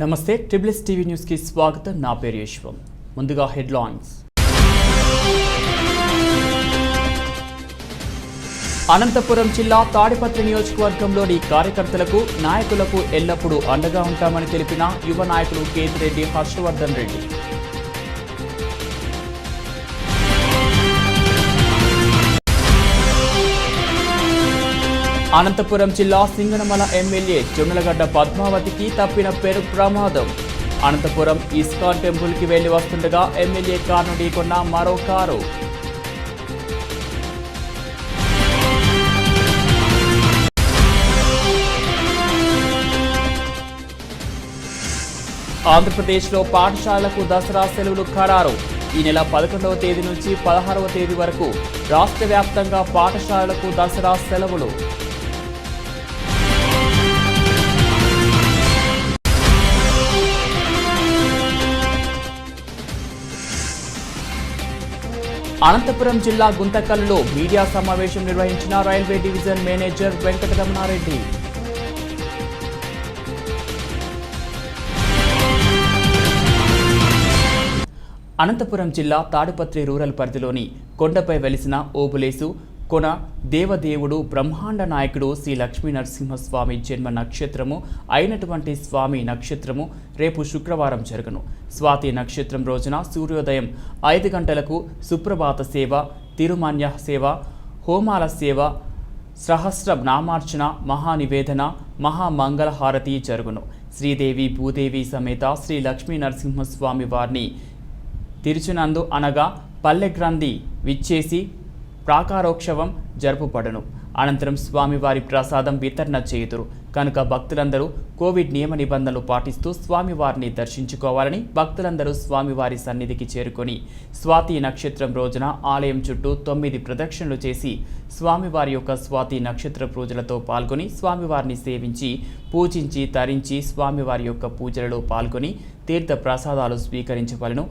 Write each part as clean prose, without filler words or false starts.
నమస్తే ట్రిబుల్ఎస్ TV news కి స్వాగతం. నా పేరు యశ్వం. ముందుగా హెడ్లైన్స్. అనంతపురం జిల్లా తాడిపత్రి నియోజకవర్గంలోని కార్యకర్తలకు నాయకులకు ఎల్లప్పుడూ అండగా ఉంటామని తెలిపిన యువ నాయకులు కేతిరెడ్డి హర్షవర్ధన్ రెడ్డి. అనంతపురం జిల్లా సింగనమల ఎమ్మెల్యే జొన్నలగడ్డ పద్మావతికి తప్పిన పెను ప్రమాదం. అనంతపురం ఇస్కాన్ టెంపుల్కి వెళ్లి వస్తుండగా ఎమ్మెల్యే కారును ఢీకొన్న మరో కారు. ఆంధ్రప్రదేశ్లో పాఠశాలలకు దసరా సెలవులు ఖరారు. ఈ నెల 11వ తేదీ నుంచి 16వ తేదీ వరకు రాష్ట్ర వ్యాప్తంగా పాఠశాలలకు దసరా సెలవులు. అనంతపురం జిల్లా గుంతకల్లులో మీడియా సమావేశం నిర్వహించిన railway division manager Venkataramana Reddy. Anantapur జిల్లా తాడిపత్రి రూరల్ పరిధిలోని కొండపై వెలిసిన ఓబులేసు కొన దేవదేవుడు బ్రహ్మాండ నాయకుడు శ్రీ లక్ష్మీ నరసింహస్వామి జన్మ నక్షత్రము అయినటువంటి స్వామి నక్షత్రము రేపు శుక్రవారం జరుగును. స్వాతి నక్షత్రం రోజున సూర్యోదయం 5 గంటలకు సుప్రభాత సేవ, తిరుమన్య సేవ, హోమాల సేవ, సహస్ర నామార్చన, మహానివేదన, మహామంగళహారతి జరుగును. శ్రీదేవి భూదేవి సమేత శ్రీ లక్ష్మీ నరసింహస్వామి వారిని తిరుచునందు అనగా పల్లె గ్రంథి విచ్చేసి ప్రాకారోత్సవం జరుపుపడను. అనంతరం స్వామివారి ప్రసాదం వితరణ చేయుదురు కనుక భక్తులందరూ కోవిడ్ నియమ నిబంధనలు పాటిస్తూ స్వామివారిని దర్శించుకోవాలని భక్తులందరూ స్వామివారి సన్నిధికి చేరుకొని స్వాతి నక్షత్రం రోజున ఆలయం చుట్టూ 9 ప్రదక్షిణలు చేసి స్వామివారి యొక్క స్వాతి నక్షత్ర పూజలతో పాల్గొని స్వామివారిని సేవించి పూజించి తరించి స్వామివారి యొక్క పూజలలో పాల్గొని తీర్థ ప్రసాదాలు స్వీకరించవలను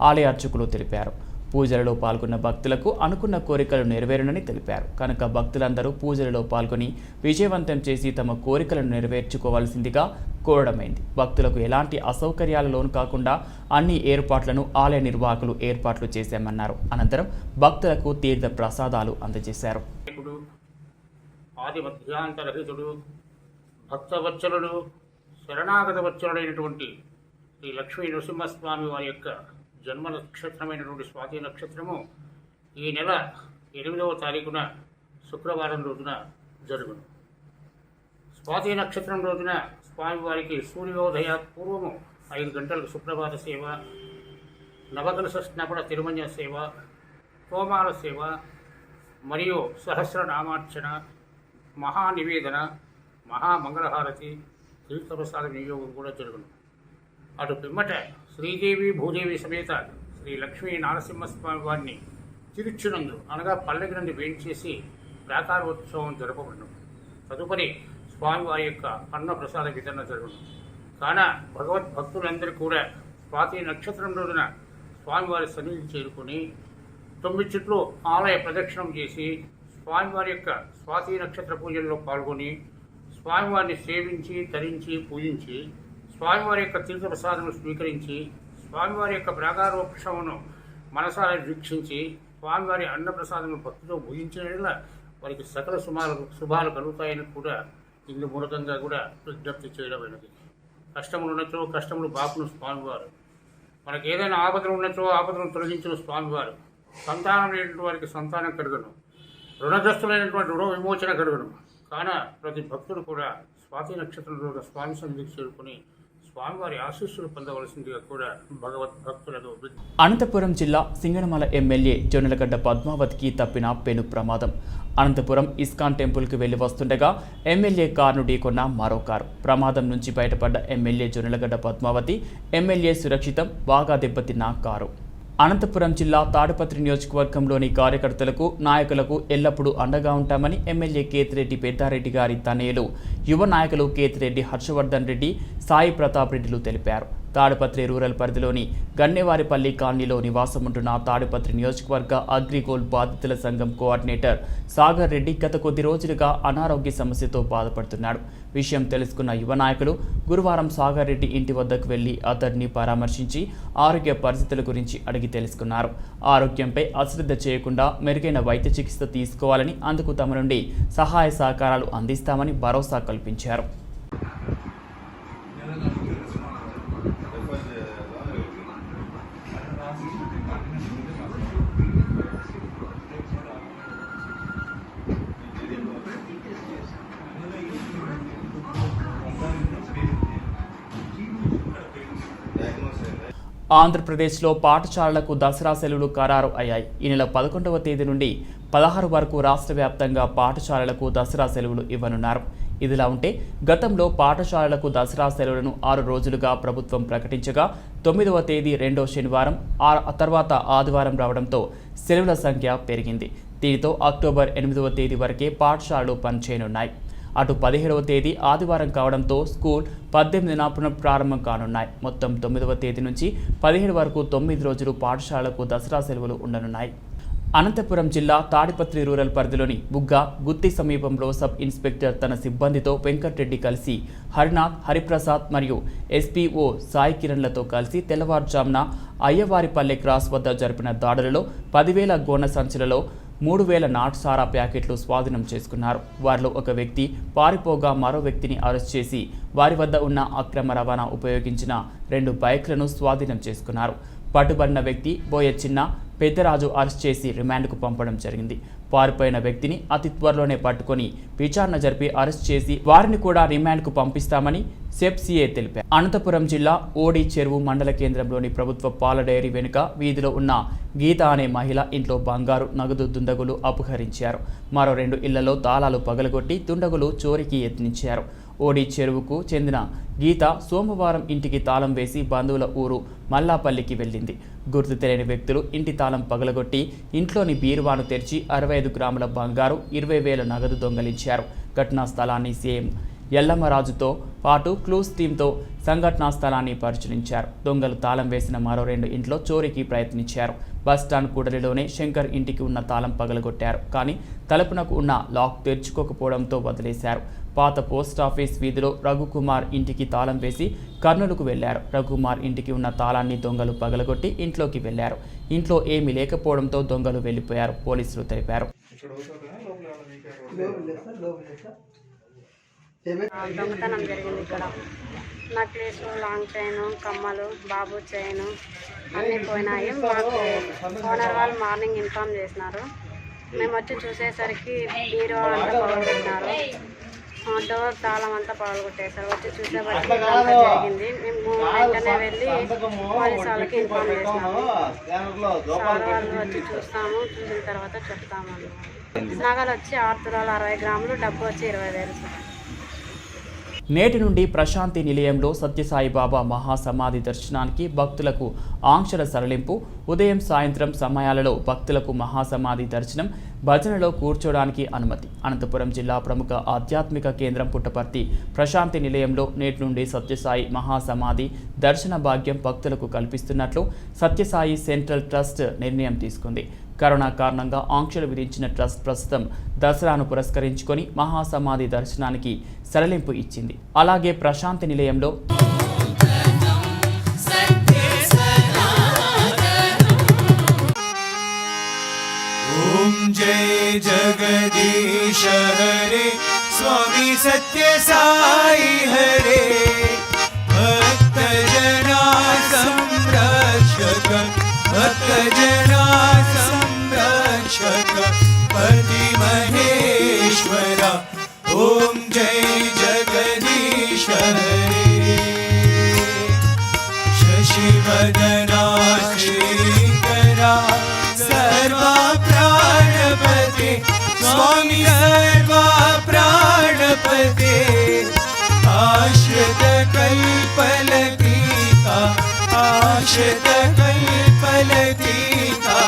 ఆలయ అర్చకులు తెలిపారు. పూజలలో పాల్గొన్న భక్తులకు అనుకున్న కోరికలు నెరవేరునని తెలిపారు కనుక భక్తులందరూ పూజలలో పాల్గొని విజయవంతం చేసి తమ కోరికలను నెరవేర్చుకోవాల్సిందిగా కోరడమైంది. భక్తులకు ఎలాంటి అసౌకర్యాలలోనూ కాకుండా అన్ని ఏర్పాట్లను ఆలయ నిర్వాహకులు ఏర్పాట్లు చేశామన్నారు. అనంతరం భక్తులకు తీర్థ ప్రసాదాలు అందజేశారు. ఆది మధ్యాంతరహితుడు భక్తవత్సలుడు శరణాగత వత్సలుడైనటువంటి శ్రీ లక్ష్మీ నరసింహస్వామి వారి యొక్క జన్మ నక్షత్రమైనటువంటి స్వాతి నక్షత్రము ఈ నెల 8వ తారీఖున శుక్రవారం రోజున జరుగును. స్వాతి నక్షత్రం రోజున స్వామివారికి సూర్యోదయ పూర్వము 5 గంటలకు సుప్రభాత సేవ, నవకలశ స్నాపన తిరుమన్య సేవ, హోమాల సేవ మరియు సహస్రనామార్చన, మహానివేదన, మహామంగళహారతి, తీర్థప్రసాద వినియోగం కూడా జరుగును. అటు పిమ్మట శ్రీదేవి భూదేవి సమేత శ్రీ లక్ష్మీ నరసింహస్వామి వారిని తిరుచునందు అనగా పల్లెగ్రంథి వేయించేసి ప్రాకారోత్సవం జరపబడును. తదుపరి స్వామివారి యొక్క అన్నప్రసాద వితరణ జరుగును. కాన భగవద్భక్తులందరూ కూడా స్వాతి నక్షత్రం రోజున స్వామివారి సన్నిధి చేరుకుని 9 చుట్లు ఆలయ ప్రదక్షిణం చేసి స్వామివారి యొక్క స్వాతి నక్షత్ర పూజల్లో పాల్గొని స్వామివారిని సేవించి తరించి పూజించి స్వామివారి యొక్క తీర్థప్రసాదమును స్వీకరించి స్వామివారి యొక్క ప్రాకారోత్సవమును మనసారా వీక్షించి స్వామివారి అన్నప్రసాదమును భక్తితో భుజించిన వారికి సకల శుభాలు కలుగుతాయని కూడా ఇందు మూలకంగా కూడా విజ్ఞప్తి చేయడమైనది. కష్టములు ఉన్నచో కష్టములు బాపును స్వామివారు, మనకు ఏదైనా ఆపదలు ఉన్నచో ఆపదలను తొలగించిన స్వామివారు, సంతానం లేనటువంటి వారికి సంతానం కలుగును, రుణగ్రస్తులైనటువంటి రుణ విమోచన కలుగును. కాన ప్రతి భక్తుడు కూడా స్వాతి నక్షత్రంలో స్వామి సన్నిధికి చేరుకుని స్వామివారి ఆశీస్సులు పొందవలసిందిగా కూడా భగవద్భక్తులను. అనంతపురం జిల్లా సింగనమల ఎమ్మెల్యే జొన్నలగడ్డ పద్మావతికి తప్పిన పెను ప్రమాదం. అనంతపురం ఇస్కాన్ టెంపుల్కి వెళ్లి వస్తుండగా ఎమ్మెల్యే కారును ఢీకొన్న మరో కారు. ప్రమాదం నుంచి బయటపడ్డ ఎమ్మెల్యే జొన్నలగడ్డ పద్మావతి, ఎమ్మెల్యే సురక్షితం, బాగా దెబ్బతిన్న కారు. అనంతపురం జిల్లా తాడిపత్రి నియోజకవర్గంలోని కార్యకర్తలకు నాయకులకు ఎల్లప్పుడూ అండగా ఉంటామని ఎమ్మెల్యే కేతిరెడ్డి పెద్దారెడ్డి గారి తనయులు యువ నాయకులు కేతిరెడ్డి హర్షవర్ధన్ రెడ్డి, సాయి ప్రతాప్ రెడ్డిలు తెలిపారు. తాడిపత్రి రూరల్ పరిధిలోని గన్నెవారిపల్లి కాలనీలో నివాసం ఉంటున్న తాడిపత్రి నియోజకవర్గ అగ్రిగోల్డ్ బాధితుల సంఘం కోఆర్డినేటర్ సాగర్ రెడ్డి గత కొద్ది రోజులుగా అనారోగ్య సమస్యతో బాధపడుతున్నాడు. విషయం తెలుసుకున్న యువ నాయకులు గురువారం సాగర్ రెడ్డి ఇంటి వద్దకు వెళ్లి అతడిని పరామర్శించి ఆరోగ్య పరిస్థితుల గురించి అడిగి తెలుసుకున్నారు. ఆరోగ్యంపై అశ్రద్ధ చేయకుండా మెరుగైన వైద్య చికిత్స తీసుకోవాలని, అందుకు తమ నుండి సహాయ సహకారాలు అందిస్తామని భరోసా కల్పించారు. ఆంధ్రప్రదేశ్లో పాఠశాలలకు దసరా సెలవులు ఖరారు అయ్యాయి. ఈ నెల 11వ తేదీ నుండి 16 వరకు రాష్ట్ర వ్యాప్తంగా పాఠశాలలకు దసరా సెలవులు ఇవ్వనున్నారు. ఇదిలా ఉంటే గతంలో పాఠశాలలకు దసరా సెలవులను 6 రోజులుగా ప్రభుత్వం ప్రకటించగా 9వ తేదీ రెండో శనివారం, ఆ తర్వాత ఆదివారం రావడంతో సెలవుల సంఖ్య పెరిగింది. దీనితో అక్టోబర్ 8వ తేదీ వరకే పాఠశాలలు పనిచేయనున్నాయి. అటు 17వ తేదీ ఆదివారం కావడంతో స్కూల్ 18న పునఃప్రారంభం కానున్నాయి. మొత్తం 9వ తేదీ నుంచి 17 వరకు 9 రోజులు పాఠశాలకు దసరా సెలవులు ఉండనున్నాయి. అనంతపురం జిల్లా తాడిపత్రి రూరల్ పరిధిలోని బుగ్గ గుత్తి సమీపంలో సబ్ ఇన్స్పెక్టర్ తన సిబ్బందితో వెంకట్రెడ్డి కలిసి హరినాథ్, హరిప్రసాద్ మరియు ఎస్పీఓ సాయి కిరణ్లతో కలిసి తెల్లవారుజామున అయ్యవారిపల్లె క్రాస్ వద్ద జరిపిన దాడులలో 10,000 గోనె సంచులలో 3,000 నాటుసారా ప్యాకెట్లు స్వాధీనం చేసుకున్నారు. వారిలో ఒక వ్యక్తి పారిపోగా మరో వ్యక్తిని అరెస్ట్ చేసి వారి వద్ద ఉన్న అక్రమ రవాణా ఉపయోగించిన 2 బైక్లను స్వాధీనం చేసుకున్నారు. పట్టుబడిన వ్యక్తి బోయ చిన్న పెద్దరాజు అరెస్ట్ చేసి రిమాండ్కు పంపడం జరిగింది. పారిపోయిన వ్యక్తిని అతి త్వరలోనే పట్టుకొని విచారణ జరిపి అరెస్ట్ చేసి వారిని కూడా రిమాండ్కు పంపిస్తామని సెఫ్సిఏ తెలిపారు. అనంతపురం జిల్లా ఓడి చెరువు మండల కేంద్రంలోని ప్రభుత్వ పాల డైరీ వెనుక వీధిలో ఉన్న గీత అనే మహిళ ఇంట్లో బంగారు, నగదు దుండగులు అపహరించారు. మరో 2 ఇళ్లలో తాళాలు పగలగొట్టి దుండగులు చోరీకి యత్నించారు. ఓడి చెరువుకు చెందిన గీత సోమవారం ఇంటికి తాళం వేసి బంధువుల ఊరు మల్లాపల్లికి వెళ్ళింది. గుర్తు తెలియని వ్యక్తులు ఇంటి తాళం పగలగొట్టి ఇంట్లోని బీరువాను తెరిచి 65 గ్రాముల బంగారు, 20,000 నగదు దొంగలించారు. ఘటనా స్థలాన్ని సీఎం ఎల్లమ్మరాజుతో పాటు క్లూస్ టీంతో సంఘటనా స్థలాన్ని పరిశీలించారు. దొంగలు తాళం వేసిన మరో 2 ఇంట్లో చోరీకి ప్రయత్నించారు. బస్టాండ్ కూడలిలోనే శంకర్ ఇంటికి ఉన్న తాళం పగలగొట్టారు. కానీ తలుపునకు ఉన్న లాక్ తెరుచుకోకపోవడంతో వదిలేశారు. పాత పోస్టాఫీస్ వీధిలో రఘుకుమార్ ఇంటికి తాళం వేసి కర్నూలుకు వెళ్లారు. రఘుకుమార్ ఇంటికి ఉన్న తాళాన్ని దొంగలు పగలగొట్టి ఇంట్లోకి వెళ్లారు. ఇంట్లో ఏమీ లేకపోవడంతో దొంగలు వెళ్లిపోయారు, పోలీసులు తెలిపారు. దొంగతనం జరిగింది ఇక్కడ. నక్లెస్, లాంగ్ చైన్, కమ్మలు, బాబు చైన్ అన్నీ పోయినాయి. మాకు ఓనర్ వాళ్ళు మార్నింగ్ ఇన్ఫామ్ చేసినారు. మేము వచ్చి చూసేసరికి హీరో అంతా పగలగొట్టినారు. డోర్ తాళం అంతా పగలగొట్టేశారు. వచ్చి చూసేసరికి అంతా జరిగింది. మేము వెంటనే వెళ్ళి పోలీసు వాళ్ళకి ఇన్ఫామ్ చేసినాము. సార్ వాళ్ళు వచ్చి చూస్తాము, చూసిన తర్వాత చెప్తాము. నగలు వచ్చి 6 తులాల 60 గ్రాములు, డబ్బు వచ్చి 20,000. నేటి నుండి ప్రశాంతి నిలయంలో సత్యసాయిబాబా మహాసమాధి దర్శనానికి భక్తులకు ఆంక్షల సడలింపు. ఉదయం, సాయంత్రం సమయాలలో భక్తులకు మహాసమాధి దర్శనం, భజనలో కూర్చోడానికి అనుమతి. అనంతపురం జిల్లా ప్రముఖ ఆధ్యాత్మిక కేంద్రం పుట్టపర్తి ప్రశాంతి నిలయంలో నేటి నుండి సత్యసాయి మహాసమాధి దర్శన భాగ్యం భక్తులకు కల్పిస్తున్నట్లు సత్యసాయి సెంట్రల్ ట్రస్ట్ నిర్ణయం తీసుకుంది. కరోనా కారణంగా ఆంక్షలు విధించిన ట్రస్ట్ ప్రస్తుతం దసరాను పురస్కరించుకొని మహాసమాధి దర్శనానికి సడలింపు ఇచ్చింది. అలాగే ప్రశాంతి నిలయంలో ఓం జై జగదీశ హరే స్వామి సత్య సాయి హరే భక్త జనా సంరక్షక భక్త జనా సంరక్షక పతి మహేశ్వర ఓం జై జగదీశ హరే శశివదనా శ్రీకరా सर्वा प्राणपते स्वामी सर्वा प्राणपते आश्रित कल्पलतीका आश्रित कल्पलतीका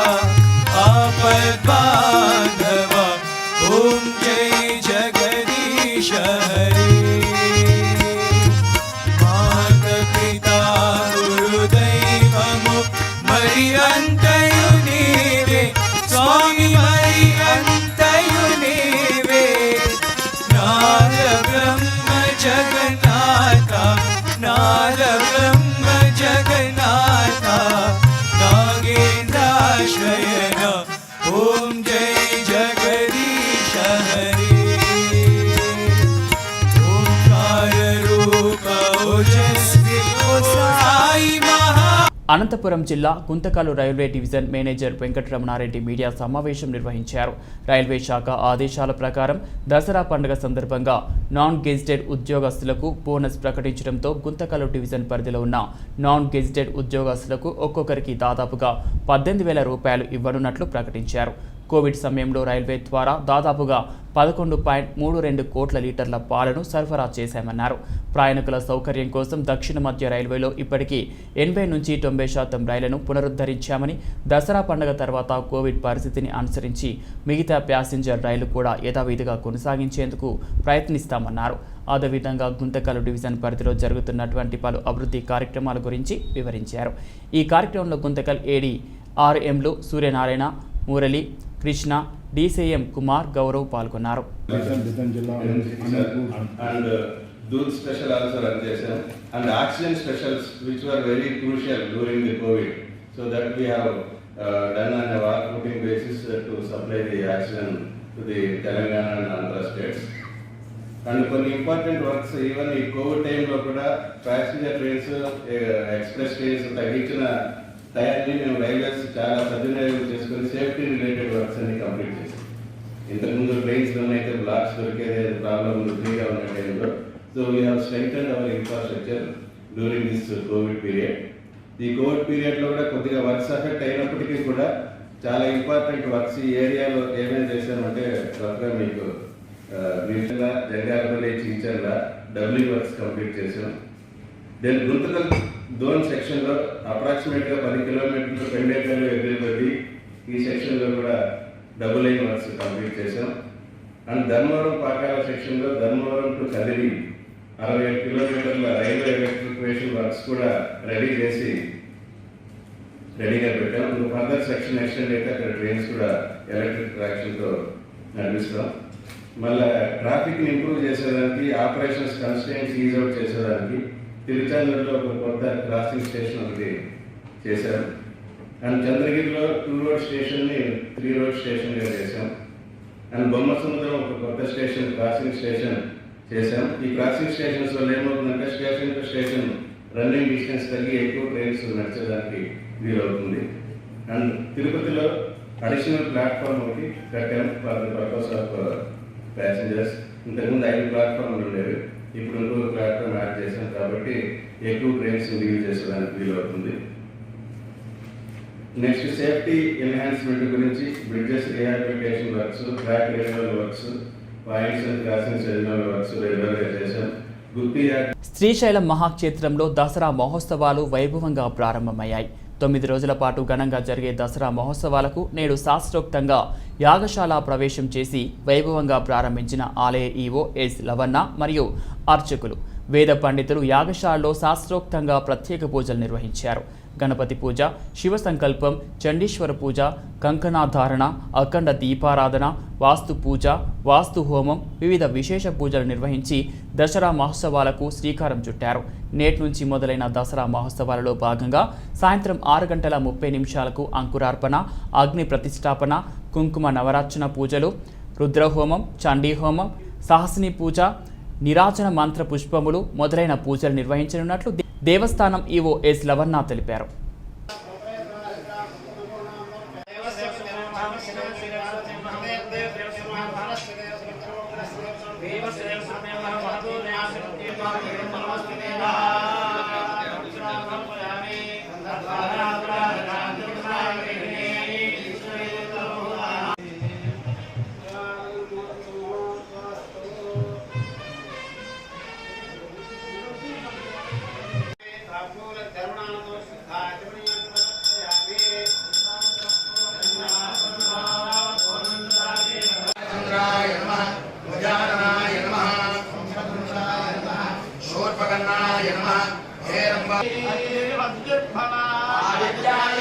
आपद्बान्धवा ॐ जय जगदीश हरे माता पिता మరి అంతయు నీవే స్వామి మరి అంతయు నీవే నాద బ్రహ్మ జగన్నాథ నాద బ్రహ్మ జగన్నాథ నాగేంద్రాశ్రయణ ఓం జై జగదీశ హరి ఓంకార రూప ఓజస్వి ఓ సాయి మహా. అనంతపురం జిల్లా Guntakal railway division manager Venkataramana Reddy media సమావేశం నిర్వహించారు. రైల్వే శాఖ ఆదేశాల ప్రకారం దసరా పండుగ సందర్భంగా నాన్ గెజిటెడ్ ఉద్యోగస్తులకు బోనస్ ప్రకటించడంతో గుంతకల్ డివిజన్ పరిధిలో ఉన్న నాన్ గెజిటెడ్ ఉద్యోగస్తులకు ఒక్కొక్కరికి దాదాపుగా 18,000 రూపాయలు ఇవ్వనున్నట్లు ప్రకటించారు. కోవిడ్ సమయంలో రైల్వే ద్వారా దాదాపుగా 11.32 కోట్ల లీటర్ల పాలను సరఫరా చేశామన్నారు. ప్రయాణికుల సౌకర్యం కోసం దక్షిణ మధ్య రైల్వేలో ఇప్పటికీ 80 నుంచి 90% రైళ్లను పునరుద్ధరించామని, దసరా పండుగ తర్వాత కోవిడ్ పరిస్థితిని అనుసరించి మిగతా ప్యాసింజర్ రైళ్లు కూడా యథావిధిగా కొనసాగించేందుకు ప్రయత్నిస్తామన్నారు. అదేవిధంగా గుంతకల్ డివిజన్ పరిధిలో జరుగుతున్నటువంటి పలు అభివృద్ధి కార్యక్రమాల గురించి వివరించారు. ఈ కార్యక్రమంలో గుంతకల్ ఏడీ ఆర్ఎంలు సూర్యనారాయణ, మురళి, కృష్ణ, DCM కుమార్, గౌరవ్ పాల్గొన్నారు. Doodh special also run chesam and oxygen specials which were very crucial during the COVID, so that we have done on a working basis to supply the oxygen to the Telangana and Andhra states. And కొన్ని important works even ఈ COVID time లో కూడా passenger trains, express trains తగ్గించిన టైంని మేము railways చాలా సద్వినియోగం చేసుకుని సేఫ్టీ రిలేటెడ్ వర్క్స్ అన్ని కంప్లీట్ చేసాం. ఇంతకుముందు ట్రైన్స్లోనే అయితే బ్లాక్స్ దొరికేది ప్రాబ్లం ఫ్రీగా ఉన్న టైంలో. So we have strengthened our infrastructure during this covid period. ఈ కోవిడ్ పీరియడ్లో కూడా కొద్దిగా వర్క్స్ అఫెక్ట్ అయినప్పటికీ కూడా చాలా ఇంపార్టెంట్ వర్క్స్ ఈ ఏరియాలో ఏమేమి చేశామంటే త్వరగా మీకు నీళ్ళ జంగారపల్లి చించర్ల డబ్లింగ్ వర్క్స్ కంప్లీట్ చేసాం. దెన్ గుంతకల్ దోన్ సెక్షన్లో అప్రాక్సిమేట్గా 10 కిలోమీటర్లు పెండేకల్లు ఎదురుబడి ఈ సెక్షన్లో కూడా డబుల్ లైన్ వర్క్స్ కంప్లీట్ చేసాం. అండ్ ధర్మవరం పాకాల సెక్షన్లో ధర్మవరం టు కదిరి 67 కిలోమీటర్ల రైల్వే ఎలక్ట్రిఫికేషన్ వర్క్స్ కూడా రెడీ చేసి రెడీగా పెట్టాం. ఇంకా ఫర్దర్ సెక్షన్ ఎక్స్టెండ్ అయితే అక్కడ ట్రైన్స్ కూడా ఎలక్ట్రిక్ ట్రాక్షన్తో నడిపిస్తాం. మళ్ళీ ట్రాఫిక్ని ఇంప్రూవ్ చేసేదానికి, ఆపరేషన్స్ కన్స్టెంట్స్ ఈజ్ అవుట్ చేసేదానికి తిరుచానూరులో ఒక కొత్త క్రాసింగ్ స్టేషన్ ఒకటి చేశారు. అండ్ చంద్రగిరిలో 2 రోడ్ స్టేషన్ని 3 రోడ్ స్టేషన్గా చేశాం. అండ్ బొమ్మసముద్రం ఒక కొత్త స్టేషన్ క్రాసింగ్ స్టేషన్ చేశాం. ఈ క్రాసింగ్ స్టేషన్స్ వల్ల ఏమవుతుందంటే station to station running distance తగ్గి ఎక్కువ ట్రైన్స్ నడిచేదానికి వీలవుతుంది. అండ్ తిరుపతిలో అడిషనల్ ప్లాట్ఫామ్ ఒకటి కట్టాం for the purpose of passengers. ఇంతకుముందు 5 ప్లాట్ఫామ్లు ఉండేవి, ఇప్పుడు ఇంకొక ప్లాట్ఫామ్ యాడ్ చేశాం కాబట్టి ఎక్కువ ట్రైన్స్ లీవ్ చేసేదానికి వీలవుతుంది. నెక్స్ట్ సేఫ్టీ ఎన్హాన్స్మెంట్ గురించి bridges rehabilitation works, track renewal works, points and crossing renewal works రెగ్యులర్గా చేశాం. శ్రీశైలం మహాక్షేత్రంలో దసరా మహోత్సవాలు వైభవంగా ప్రారంభమయ్యాయి. 9 రోజుల పాటు ఘనంగా జరిగే దసరా మహోత్సవాలకు నేడు శాస్త్రోక్తంగా యాగశాల ప్రవేశం చేసి వైభవంగా ప్రారంభించిన ఆలయ ఈవో ఎస్ లవన్న మరియు అర్చకులు, వేద పండితులు యాగశాలలో శాస్త్రోక్తంగా ప్రత్యేక పూజలు నిర్వహించారు. గణపతి పూజ, శివ సంకల్పం, చండీశ్వర పూజ, కంకణాధారణ, అఖండ దీపారాధన, వాస్తు పూజ, వాస్తు హోమం, వివిధ విశేష పూజలు నిర్వహించి దసరా మహోత్సవాలకు శ్రీకారం చుట్టారు. నేటి నుంచి మొదలైన దసరా మహోత్సవాలలో భాగంగా సాయంత్రం 6:30 అంకురార్పణ, అగ్ని ప్రతిష్టాపన, కుంకుమ నవరార్చన పూజలు, రుద్రహోమం, చండీహోమం, సహస్ని పూజ, నిరాజన మంత్ర పుష్పములు మొదలైన పూజలు నిర్వహించనున్నట్లు దేవస్థానం ఈవో ఎస్ లవన్న తెలిపారు. ఆదిత్యాయ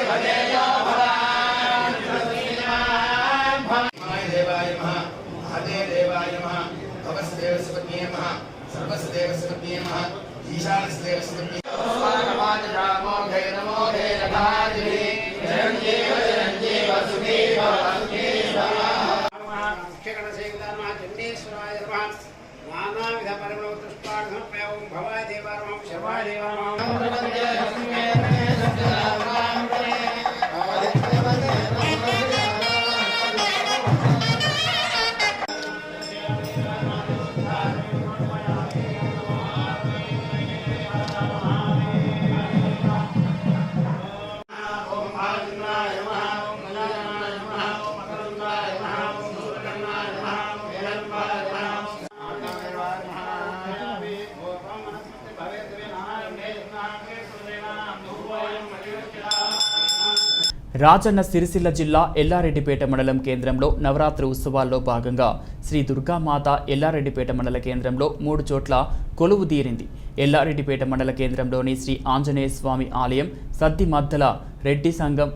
రాజన్న సిరిసిల్ల జిల్లా ఎల్లారెడ్డిపేట మండలం కేంద్రంలో నవరాత్రి ఉత్సవాల్లో భాగంగా శ్రీ దుర్గామాత ఎల్లారెడ్డిపేట మండల కేంద్రంలో 3 చోట్ల కొలువు తీరింది. ఎల్లారెడ్డిపేట మండల కేంద్రంలోని శ్రీ ఆంజనేయ స్వామి ఆలయం, సద్ది మద్దల రెడ్డి సంఘం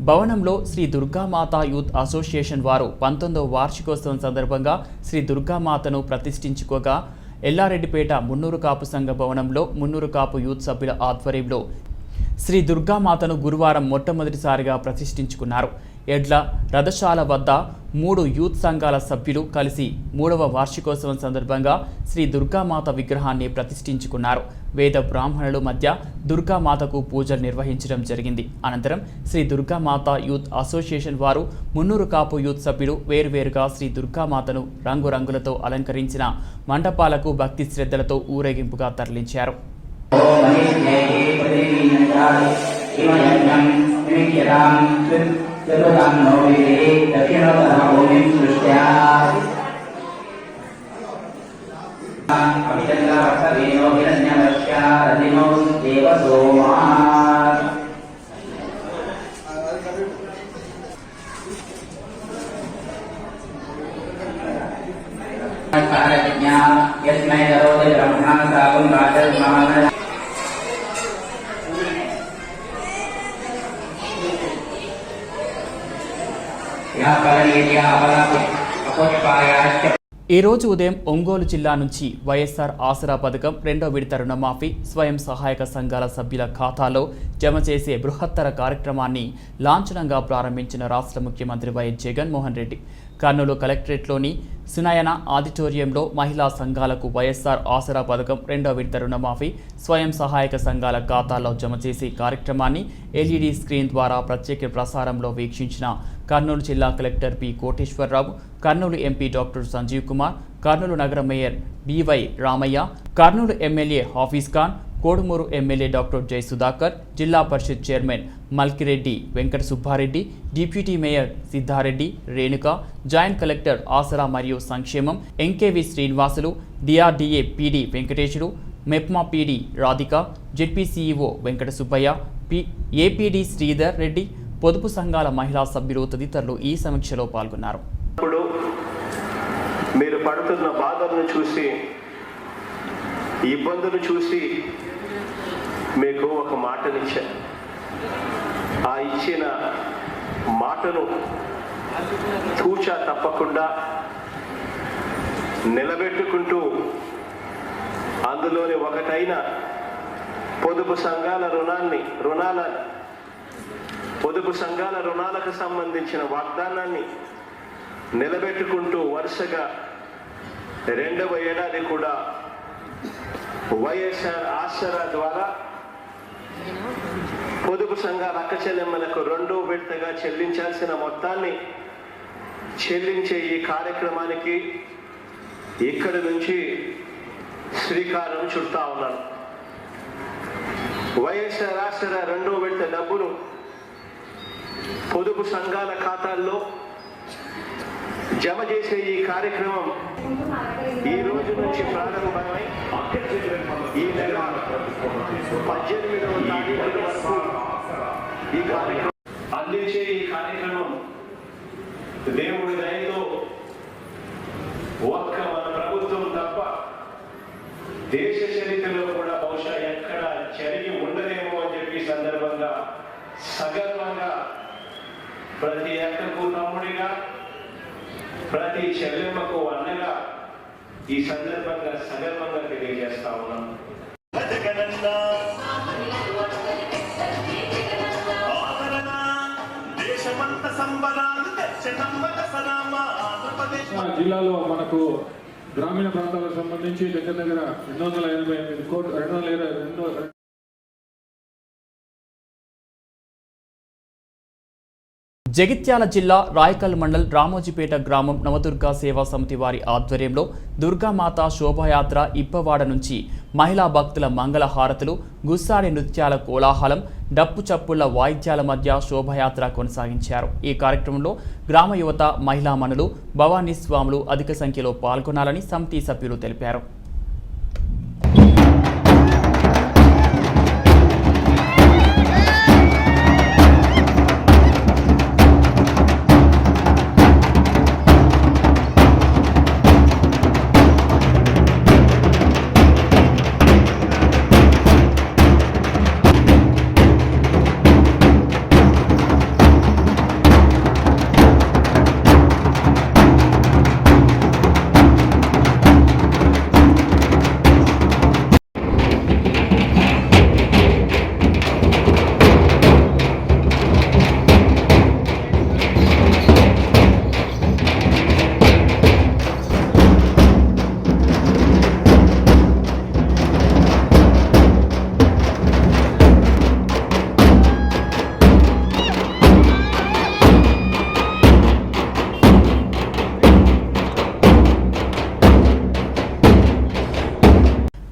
భవనంలో శ్రీ దుర్గామాత యూత్ అసోసియేషన్ వారు 19వ వార్షికోత్సవం సందర్భంగా శ్రీ దుర్గామాతను ప్రతిష్ఠించుకోగా, ఎల్లారెడ్డిపేట మున్నూరు కాపు సంఘ భవనంలో మున్నూరు కాపు యూత్ సభ్యుల ఆధ్వర్యంలో శ్రీ దుర్గామాతను గురువారం మొట్టమొదటిసారిగా ప్రతిష్ఠించుకున్నారు. ఎడ్ల రథశాల వద్ద 3 యూత్ సంఘాల సభ్యులు కలిసి 3వ వార్షికోత్సవం సందర్భంగా శ్రీ దుర్గామాత విగ్రహాన్ని ప్రతిష్ఠించుకున్నారు. వేద బ్రాహ్మణుల మధ్య దుర్గామాతకు పూజలు నిర్వహించడం జరిగింది. అనంతరం శ్రీ దుర్గామాత యూత్ అసోసియేషన్ వారు మున్నూరు కాపు యూత్ సభ్యులు వేరువేరుగా శ్రీ దుర్గామాతను రంగురంగులతో అలంకరించిన మండపాలకు భక్తి శ్రద్ధలతో ఊరేగింపుగా తరలించారు. ఈ రోజు ఉదయం ఒంగోలు జిల్లా నుంచి వైఎస్ఆర్ ఆసరా పథకం 2వ విడత రుణమాఫీ స్వయం సహాయక సంఘాల సభ్యుల ఖాతాలో జమ చేసే బృహత్తర కార్యక్రమాన్ని లాంఛనంగా ప్రారంభించిన రాష్ట్ర ముఖ్యమంత్రి వైఎస్ జగన్మోహన్ రెడ్డి. కర్నూలు కలెక్టరేట్లోని సునయన ఆడిటోరియంలో మహిళా సంఘాలకు వైఎస్ఆర్ ఆసరా పథకం 2వ విడత రుణమాఫీ స్వయం సహాయక సంఘాల ఖాతాల్లో జమ చేసే కార్యక్రమాన్ని ఎల్ఈడి స్క్రీన్ ద్వారా ప్రత్యేక ప్రసారంలో వీక్షించిన కర్నూలు జిల్లా collector P Koteswararao, Kurnool MP doctor Sanjeev Kumar, Kurnool నగర mayor BY Ramaiah, Kurnool MLA Hafeez Khan, Kodumur MLA doctor Jai Sudhakar, Zilla Parishad chairman Malkireddy Venkata Subbareddy, deputy mayor Siddhareddy, Renuka, joint collector Asara మరియు సంక్షేమం MKV Srinivasulu, DRDA PD Venkateswaru, Mepma PD Radhika, ZP CEO Venkata Subbaiah, APD Sridhar Reddy, పొదుపు సంఘాల మహిళా సభ్యులు తదితరులు ఈ సమీక్షలో పాల్గొన్నారు. మీరు పడుతున్న బాధలను చూసి, ఇబ్బందులు చూసి మీకు ఒక మాటనిచ్చా. ఆ ఇచ్చిన మాటను తూచా తప్పకుండా నిలబెట్టుకుంటూ అందులోని ఒకటైన పొదుపు సంఘాల రుణాలకు సంబంధించిన వాగ్దానాన్ని నిలబెట్టుకుంటూ వరుసగా 2వ ఏడాది కూడా వైఎస్ఆర్ ఆసరా ద్వారా పొదుపు సంఘాల అక్క చెల్లెమ్మలకు 2వ విడతగా చెల్లించాల్సిన మొత్తాన్ని చెల్లించే ఈ కార్యక్రమానికి ఇక్కడి నుంచి శ్రీకారం చుడతా ఉన్నారు. వైఎస్ఆర్ ఆసరా 2వ విడత డబ్బును పొదుపు సంఘాల ఖాతాల్లో జమ చేసే ఈ కార్యక్రమం ఈ రోజు నుంచి ప్రారంభమై ఈ నెల 18వ తారీఖు వరకు ఈ కార్యక్రమం అందించే ఈ కార్యక్రమం దేవుడి దయతో ఒక్క మన ప్రభుత్వం తప్ప దేశ చరిత్రలో కూడా బహుశా ఎక్కడ జరిగి ఉండదేమో అని చెప్పి సందర్భంగా సగర్వంగా ప్రతి అక్కకు తమ్ముడిగా, ప్రతి చెల్లెమ్మకు అన్నగా ఈ సందర్భంగా సగర్వంగా తెలియజేస్తా ఉన్నాం. జిల్లాలో మనకు గ్రామీణ ప్రాంతాలకు సంబంధించి దగ్గర 288 కోట్లు 222 జగిత్యాల జిల్లా రాయకల్ మండల్ రామోజీపేట గ్రామం నవదుర్గా సేవా సమితి వారి ఆధ్వర్యంలో దుర్గామాత శోభాయాత్ర ఇప్పవాడ నుంచి మహిళా భక్తుల మంగళ హారతులు, గుస్సాడి నృత్యాల కోలాహలం, డప్పు చప్పుళ్ల వాయిద్యాల మధ్య శోభాయాత్ర కొనసాగించారు. ఈ కార్యక్రమంలో గ్రామ యువత, మహిళా మనులు, భవానీ స్వాములు అధిక సంఖ్యలో పాల్గొనాలని సమితి సభ్యులు తెలిపారు.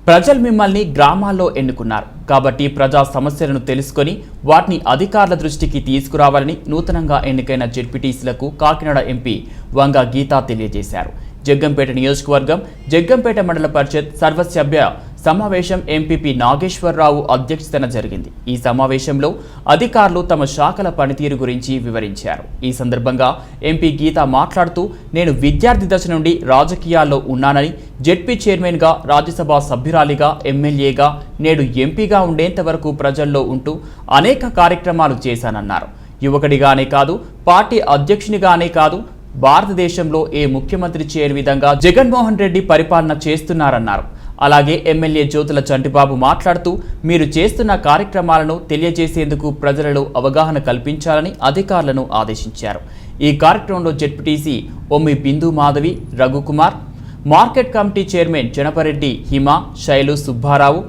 ప్రజలు మిమ్మల్ని గ్రామాల్లో ఎన్నుకున్నారు కాబట్టి ప్రజా సమస్యలను తెలుసుకొని వాటిని అధికారుల దృష్టికి తీసుకురావాలని నూతనంగా ఎన్నికైన జెడ్పీటీసీలకు కాకినాడ ఎంపీ వంగ గీత తెలియజేశారు. జగ్గంపేట నియోజకవర్గం జగ్గంపేట మండల పరిషత్ సర్వసభ్య సమావేశం ఎంపీపీ నాగేశ్వరరావు అధ్యక్షతన జరిగింది. ఈ సమావేశంలో అధికారులు తమ శాఖల పనితీరు గురించి వివరించారు. ఈ సందర్భంగా ఎంపీ గీత మాట్లాడుతూ, నేను విద్యార్థి దశ నుండి రాజకీయాల్లో ఉన్నానని, జెడ్పీ చైర్మన్గా, రాజ్యసభ సభ్యురాలిగా, ఎమ్మెల్యేగా, నేడు ఎంపీగా ఉండేంత వరకు ప్రజల్లో ఉంటూ అనేక కార్యక్రమాలు చేశానన్నారు. యువకుడిగానే కాదు, పార్టీ అధ్యక్షునిగానే కాదు, భారతదేశంలో ఏ ముఖ్యమంత్రి చేయని విధంగా జగన్మోహన్ రెడ్డి పరిపాలన చేస్తున్నారన్నారు. అలాగే ఎమ్మెల్యే జ్యోతుల చంటిబాబు మాట్లాడుతూ, మీరు చేస్తున్న కార్యక్రమాలను తెలియజేసేందుకు ప్రజలలో అవగాహన కల్పించాలని అధికారులను ఆదేశించారు. ఈ కార్యక్రమంలో ZPTC Ommi Bindu Madhavi, Raghukumar, market committee chairman Janapareddy Hima, Sailu Subbarao,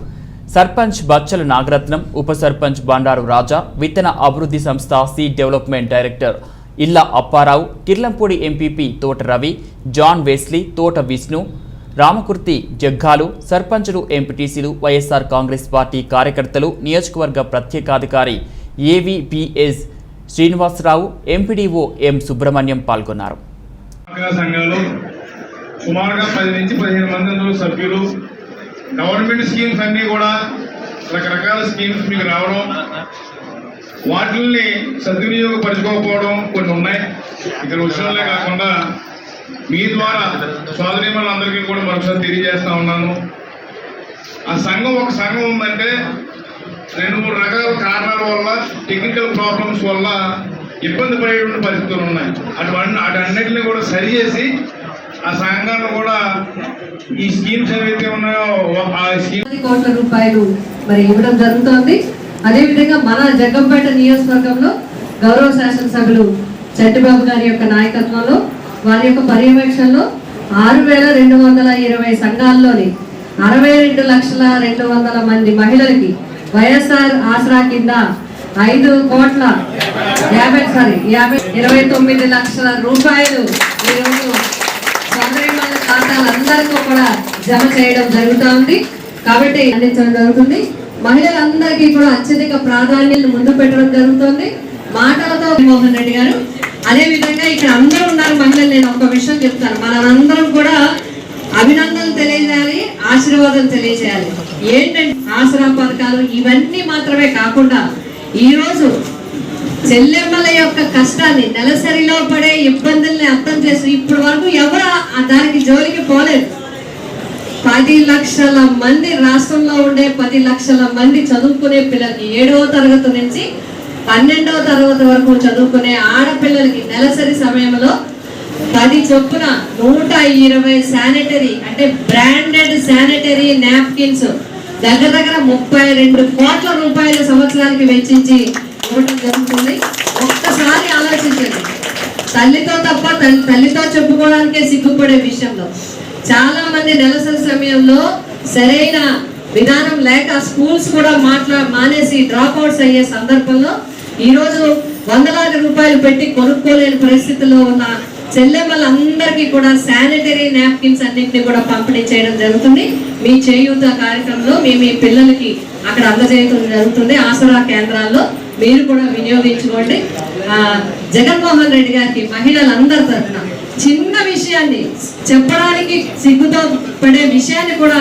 sarpanch Bachchala Nagaratnam, ఉప సర్పంచ్ బండారు రాజా, విత్తన అభివృద్ధి సంస్థ సీడ్ డెవలప్మెంట్ డైరెక్టర్ ఇల్ల అప్పారావు, కిర్లంపూడి ఎంపీపీ తోట రవి, జాన్ వెస్లీ, తోట విష్ణు, రామకుర్తి జగ్గాలు, సర్పంచులు, ఎంపీటీసీలు, వైఎస్ఆర్ కాంగ్రెస్ పార్టీ కార్యకర్తలు, నియోజకవర్గ ప్రత్యేకాధికారి ఏవీపీఎస్ శ్రీనివాసరావు, ఎంపీడీఓ ఎం సుబ్రహ్మణ్యం పాల్గొన్నారు. సంఘాలు సుమారుగా 10 నుంచి 15 మంది సభ్యులు, గవర్నమెంట్ స్కీమ్స్ అన్నీ కూడా రకరకాల స్కీమ్స్ మీకు రావడం, వాటిల్ని సద్వినియోగపరచుకోకపోవడం కొన్ని ఉన్నాయి. ఇక్కడ విషయంలో కాకుండా మీ ద్వారా సోదరీమణులందరికీ కూడా మరొకసారి తెలియజేస్తా ఉన్నాను. ఆ సంఘం ఒక సంఘం ఉందంటే 2-3 రకాల కారణాల వల్ల, టెక్నికల్ ప్రాబ్లమ్స్ వల్ల ఇబ్బంది పడేటువంటి పరిస్థితులు ఉన్నాయి. అన్నిటిని కూడా సరిచేసి ఆ సంఘాలను కూడా ఈ స్కీమ్స్ ఏవైతే ఉన్నాయో ఆ స్కీమ్ కోట్ల రూపాయలు మరి ఇవ్వడం జరుగుతోంది. అదేవిధంగా మన జగ్గంపేట నియోజకవర్గంలో గౌరవ శాసనసభ్యులు చంటిబాబు గారి యొక్క నాయకత్వంలో, వారి యొక్క పర్యవేక్షణలో 6,220 సంఘాల్లోని 62,200,000 మంది మహిళలకి వైఎస్ఆర్ ఆసరా కింద 5,29 లక్షల రూపాయలు ఈరోజు సోదరీమణుల ఖాతాలందరికీ కూడా జమ చేయడం జరుగుతోంది. కాబట్టి అందించడం జరుగుతుంది. మహిళలందరికీ కూడా అత్యధిక ప్రాధాన్యతను ముందు పెట్టడం జరుగుతుంది. మాటలతో మోహన్ రెడ్డి గారు, అదే విధంగా ఇక్కడ అందరూ ఉన్నారు మహిళలు. నేను ఒక విషయం చెప్తాను, మనందరం కూడా అభినందనలు తెలియజేయాలి, ఆశీర్వాదం తెలియజేయాలి. ఏంటంటే ఆసరా పథకాలు ఇవన్నీ మాత్రమే కాకుండా ఈరోజు చెల్లెమ్మల యొక్క కష్టాన్ని, నెలసరిలో పడే ఇబ్బందుల్ని అర్థం చేసి ఇప్పటి వరకు ఎవరు దానికి జోలికి పోలేదు. 10 లక్షల మంది రాష్ట్రంలో ఉండే 10 లక్షల మంది చదువుకునే పిల్లలకి 7వ తరగతి నుంచి 12వ తరగతి వరకు చదువుకునే ఆడపిల్లలకి నెలసరి సమయంలో 10 చొప్పున 120 శానిటరీ అంటే బ్రాండెడ్ శానిటరీ నాప్కిన్స్ దగ్గర 32 కోట్ల రూపాయల సంవత్సరానికి వెచ్చించి ఇవ్వడం జరుగుతుంది. ఒక్కసారి ఆలోచించండి. తల్లితో తప్ప తల్లితో చెప్పుకోవడానికే సిగ్గుపడే విషయంలో చాలా మంది నెలసరి సమయంలో సరైన విధానం లేక స్కూల్స్ కూడా మానేసి డ్రాప్ అవుట్స్ అయ్యే సందర్భంలో ఈరోజు వందలాది రూపాయలు పెట్టి కొనుక్కోలేని పరిస్థితుల్లో ఉన్న చెల్లెమ్మలందరికీ కూడా శానిటరీ నాప్కిన్స్ అన్నింటినీ కూడా పంపిణీ చేయడం జరుగుతుంది. మీ చేయూత కార్యక్రమంలో మీ పిల్లలకి అక్కడ అందజేయడం జరుగుతుంది. ఆసరా కేంద్రాల్లో మీరు కూడా వినియోగించుకోండి. జగన్మోహన్ రెడ్డి గారికి మహిళలందరి తరఫున చిన్న విషయాన్ని చెప్పడానికి సిగ్గుతో పడే విషయాన్ని కూడా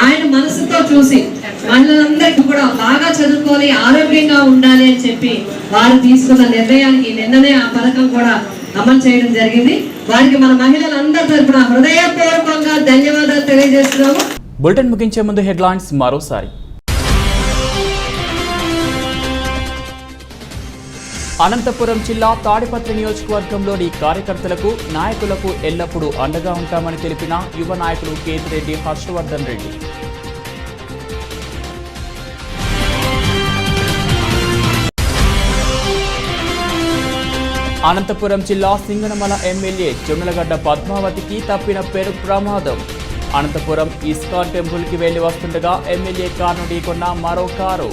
ఆయన మనసుతో చూసి మహిళలందరికీ కూడా బాగా చదువుకోవాలి, ఆరోగ్యంగా ఉండాలి అని చెప్పి వారు తీసుకున్న నిర్ణయానికి నిన్ననే ఆ పథకం కూడా అమలు చేయడం జరిగింది. వారికి మన మహిళలందరి తరఫున హృదయపూర్వకంగా ధన్యవాదాలు తెలియజేస్తున్నాము. బులెటిన్ ముగించే ముందు హెడ్లైన్స్ మరోసారి. అనంతపురం జిల్లా తాడిపత్రి నియోజకవర్గంలోని కార్యకర్తలకు నాయకులకు ఎల్లప్పుడూ అండగా ఉంటామని తెలిపిన యువ నాయకుడు కేతిరెడ్డి హర్షవర్ధన్ రెడ్డి. అనంతపురం జిల్లా సింగనమల ఎమ్మెల్యే జొన్నలగడ్డ పద్మావతికి తప్పిన పేరు ప్రమాదం. అనంతపురం ఇస్కాన్ టెంపుల్కి వెళ్లి వస్తుండగా ఎమ్మెల్యే కారును ఢీకొన్న మరో కారు.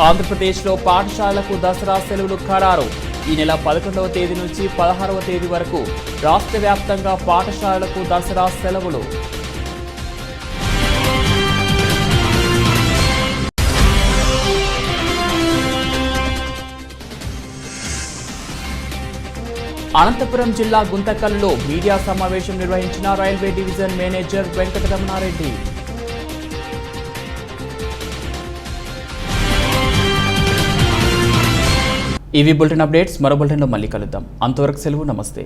ఆంధ్రప్రదేశ్లో పాఠశాలకు దసరా సెలవులు ఖరారు. ఈ నెల 11వ తేదీ నుంచి 16వ తేదీ వరకు రాష్ట్ర వ్యాప్తంగా పాఠశాలలకు దసరా సెలవులు. అనంతపురం జిల్లా గుంతకల్లో మీడియా సమావేశం నిర్వహించిన రైల్వే డివిజన్ మేనేజర్ వెంకటరమణారెడ్డి. ఇవి బులెటిన్ అప్డేట్స్. మరో బులెటిన్లో మళ్ళీ కలుద్దాం. అంతవరకు సెలవు. నమస్తే.